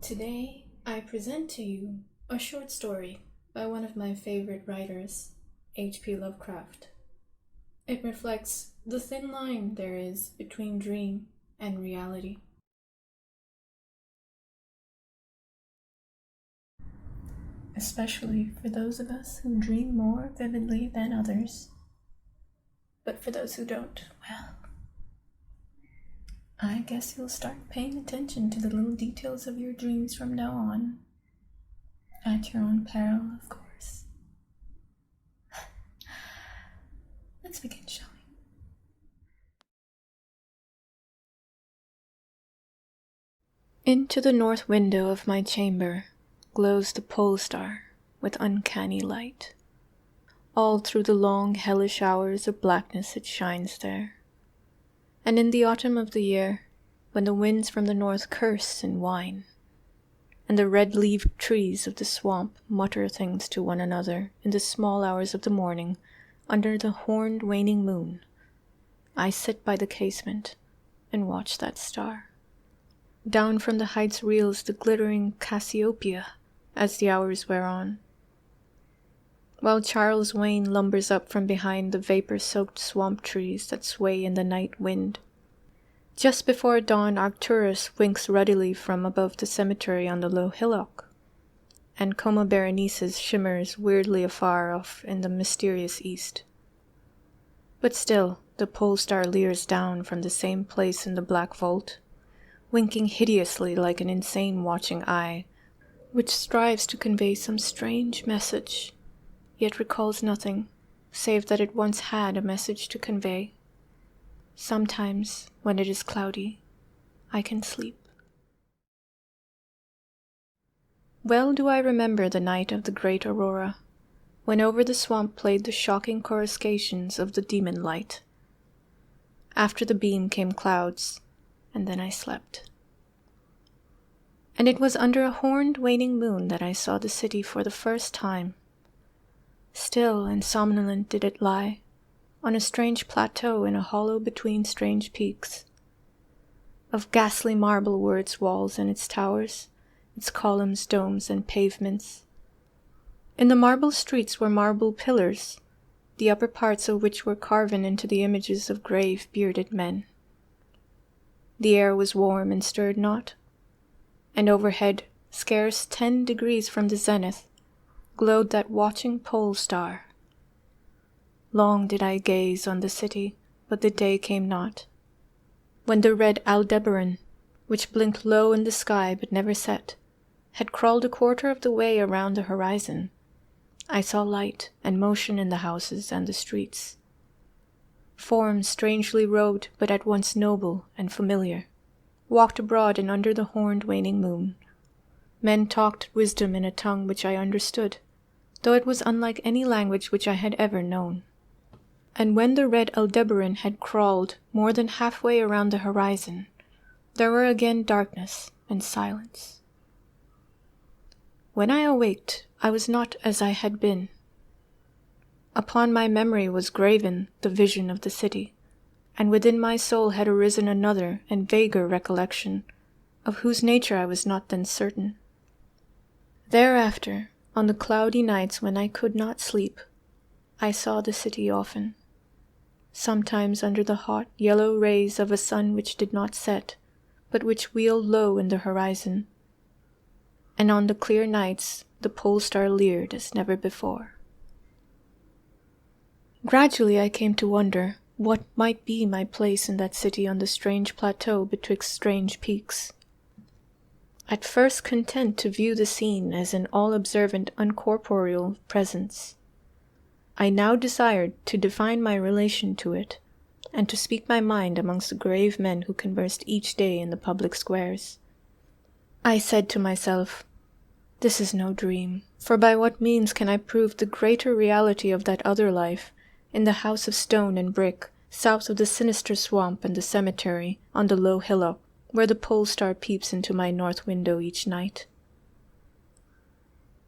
Today, I present to you a short story by one of my favorite writers, H.P. Lovecraft. It reflects the thin line there is between dream and reality. Especially for those of us who dream more vividly than others. But for those who don't, well, I guess you'll start paying attention to the little details of your dreams from now on. At your own peril, of course. Let's begin, shall we? Into the north window of my chamber glows the pole star with uncanny light. All through the long hellish hours of blackness it shines there. And in the autumn of the year, when the winds from the north curse and whine, and the red-leaved trees of the swamp mutter things to one another in the small hours of the morning under the horned waning moon, I sit by the casement and watch that star. Down from the heights reels the glittering Cassiopeia as the hours wear on, while Charles Wain lumbers up from behind the vapor-soaked swamp trees that sway in the night wind. Just before dawn, Arcturus winks ruddily from above the cemetery on the low hillock, and Coma Berenices shimmers weirdly afar off in the mysterious east. But still, the pole star leers down from the same place in the black vault, winking hideously like an insane watching eye, which strives to convey some strange message, yet recalls nothing, save that it once had a message to convey. Sometimes, when it is cloudy, I can sleep. Well do I remember the night of the great aurora, when over the swamp played the shocking coruscations of the demon light. After the beam came clouds, and then I slept. And it was under a horned waning moon that I saw the city for the first time. Still and somnolent did it lie, on a strange plateau in a hollow between strange peaks. Of ghastly marble were its walls and its towers, its columns, domes, and pavements. In the marble streets were marble pillars, the upper parts of which were carven into the images of grave, bearded men. The air was warm and stirred not, and overhead, scarce 10 degrees from the zenith, glowed that watching pole star. Long did I gaze on the city, but the day came not. When the red Aldebaran, which blinked low in the sky but never set, had crawled a quarter of the way around the horizon, I saw light and motion in the houses and the streets. Forms strangely robed but at once noble and familiar walked abroad and under the horned waning moon. Men talked wisdom in a tongue which I understood, though it was unlike any language which I had ever known. And when the red Aldebaran had crawled more than halfway around the horizon, there were again darkness and silence. When I awaked, I was not as I had been. Upon my memory was graven the vision of the city, and within my soul had arisen another and vaguer recollection, of whose nature I was not then certain. Thereafter, on the cloudy nights when I could not sleep, I saw the city often, sometimes under the hot yellow rays of a sun which did not set, but which wheeled low in the horizon, and on the clear nights the pole star leered as never before. Gradually I came to wonder what might be my place in that city on the strange plateau betwixt strange peaks. At first content to view the scene as an all-observant uncorporeal presence, I now desired to define my relation to it, and to speak my mind amongst the grave men who conversed each day in the public squares. I said to myself, "This is no dream, for by what means can I prove the greater reality of that other life, in the house of stone and brick, south of the sinister swamp and the cemetery, on the low hillock, where the pole star peeps into my north window each night?"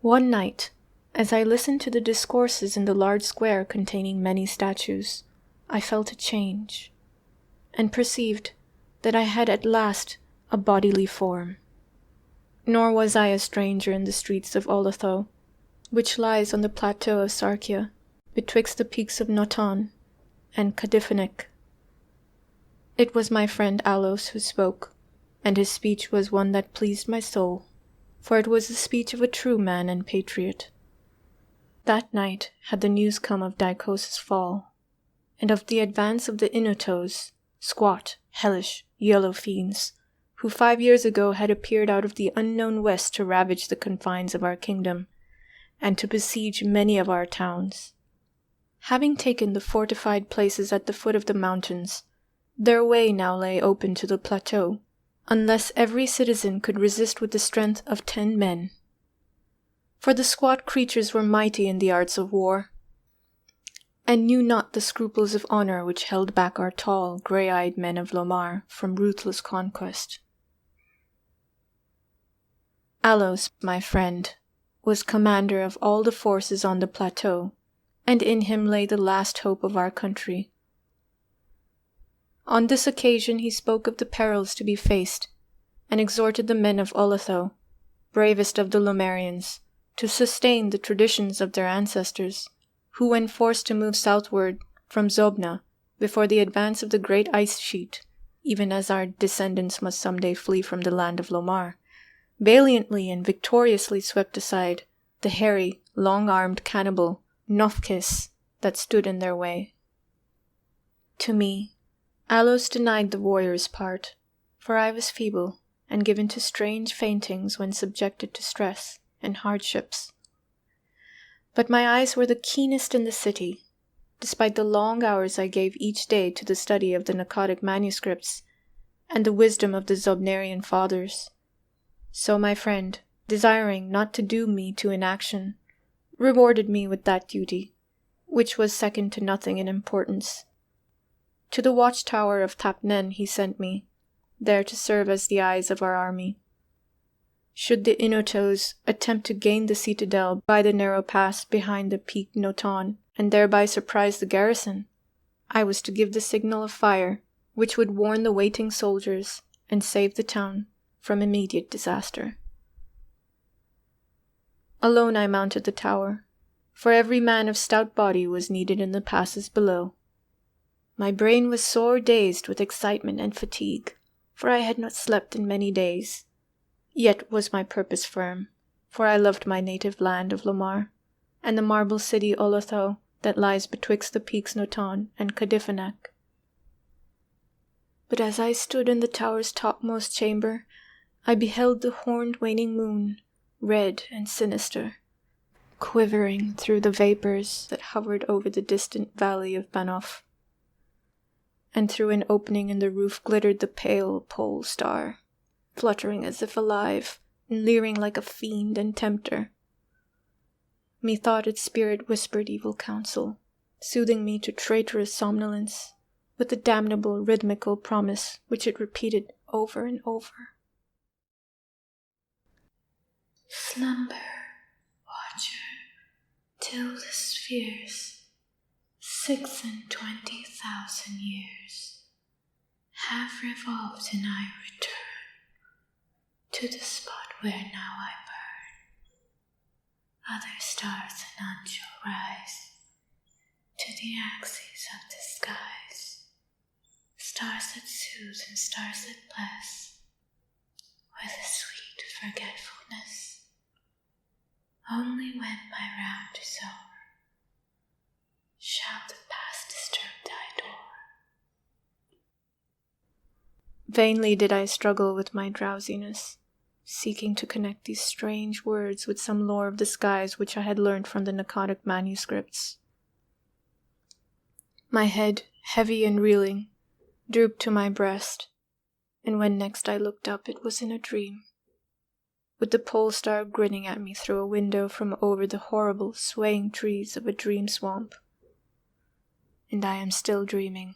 One night, as I listened to the discourses in the large square containing many statues, I felt a change, and perceived that I had at last a bodily form. Nor was I a stranger in the streets of Olatho, which lies on the plateau of Sarkia, betwixt the peaks of Noton and Kadifanek. It was my friend Alos who spoke, and his speech was one that pleased my soul, for it was the speech of a true man and patriot. That night had the news come of Dicos' fall, and of the advance of the Inutos, squat, hellish, yellow fiends, who 5 years ago had appeared out of the unknown west to ravage the confines of our kingdom, and to besiege many of our towns. Having taken the fortified places at the foot of the mountains, their way now lay open to the plateau, unless every citizen could resist with the strength of 10 men. For the squat creatures were mighty in the arts of war, and knew not the scruples of honor which held back our tall, grey-eyed men of Lomar from ruthless conquest. Alos, my friend, was commander of all the forces on the plateau, and in him lay the last hope of our country. On this occasion he spoke of the perils to be faced, and exhorted the men of Olatho, bravest of the Lomarians, to sustain the traditions of their ancestors, who when forced to move southward from Zobna before the advance of the great ice sheet, even as our descendants must someday flee from the land of Lomar, valiantly and victoriously swept aside the hairy, long-armed cannibal Nofkis that stood in their way. To me, Alos denied the warrior's part, for I was feeble and given to strange faintings when subjected to stress and hardships. But my eyes were the keenest in the city, despite the long hours I gave each day to the study of the Nakotic manuscripts and the wisdom of the Zobnarian fathers. So my friend, desiring not to doom me to inaction, rewarded me with that duty, which was second to nothing in importance. To the watchtower of Tapnen he sent me, there to serve as the eyes of our army. Should the Inutos attempt to gain the citadel by the narrow pass behind the peak Noton, and thereby surprise the garrison, I was to give the signal of fire, which would warn the waiting soldiers and save the town from immediate disaster. Alone I mounted the tower, for every man of stout body was needed in the passes below. My brain was sore dazed with excitement and fatigue, for I had not slept in many days. Yet was my purpose firm, for I loved my native land of Lomar, and the marble city Olatho that lies betwixt the peaks Noton and Kadifanek. But as I stood in the tower's topmost chamber, I beheld the horned waning moon, red and sinister, quivering through the vapors that hovered over the distant valley of Banoff. And through an opening in the roof glittered the pale pole star, fluttering as if alive, and leering like a fiend and tempter. Methought its spirit whispered evil counsel, soothing me to traitorous somnolence, with the damnable rhythmical promise which it repeated over and over. Slumber, watcher, till the spheres, 26,000 years, have revolved and I return to the spot where now I burn. Other stars anon shall rise to the axes of the skies, stars that soothe and stars that bless with a sweet forgetfulness. Only when my round is over shall the past disturb thy door. Vainly did I struggle with my drowsiness, seeking to connect these strange words with some lore of the skies which I had learned from the Nakotic manuscripts. My head, heavy and reeling, drooped to my breast, and when next I looked up it was in a dream, with the pole star grinning at me through a window from over the horrible, swaying trees of a dream swamp. And I am still dreaming.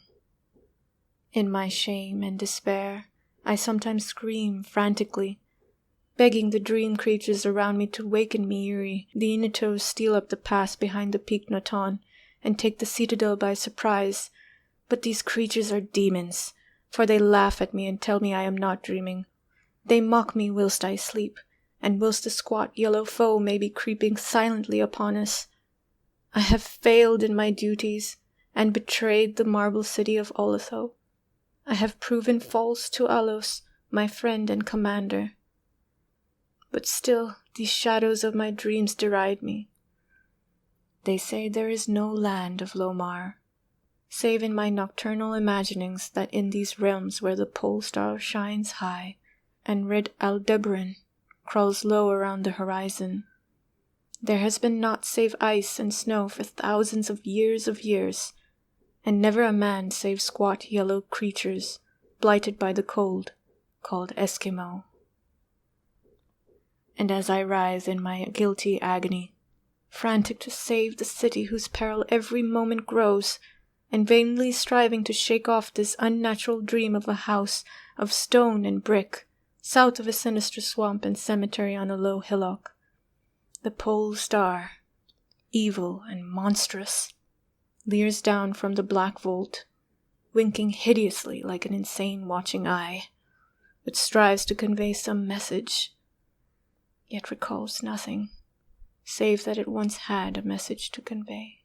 In my shame and despair, I sometimes scream frantically, begging the dream creatures around me to waken me ere the Inutos steal up the pass behind the peak Noton and take the citadel by surprise. But these creatures are demons, for they laugh at me and tell me I am not dreaming. They mock me whilst I sleep, and whilst the squat yellow foe may be creeping silently upon us, I have failed in my duties and betrayed the marble city of Olitho. I have proven false to Alos, my friend and commander. But still, these shadows of my dreams deride me. They say there is no land of Lomar, save in my nocturnal imaginings that in these realms where the pole star shines high, and red Aldebaran crawls low around the horizon, there has been naught save ice and snow for thousands of years, and never a man save squat yellow creatures, blighted by the cold, called Eskimo. And as I writhe in my guilty agony, frantic to save the city whose peril every moment grows, and vainly striving to shake off this unnatural dream of a house of stone and brick, south of a sinister swamp and cemetery on a low hillock, the pole star, evil and monstrous, leers down from the black vault, winking hideously like an insane watching eye, which strives to convey some message, yet recalls nothing, save that it once had a message to convey.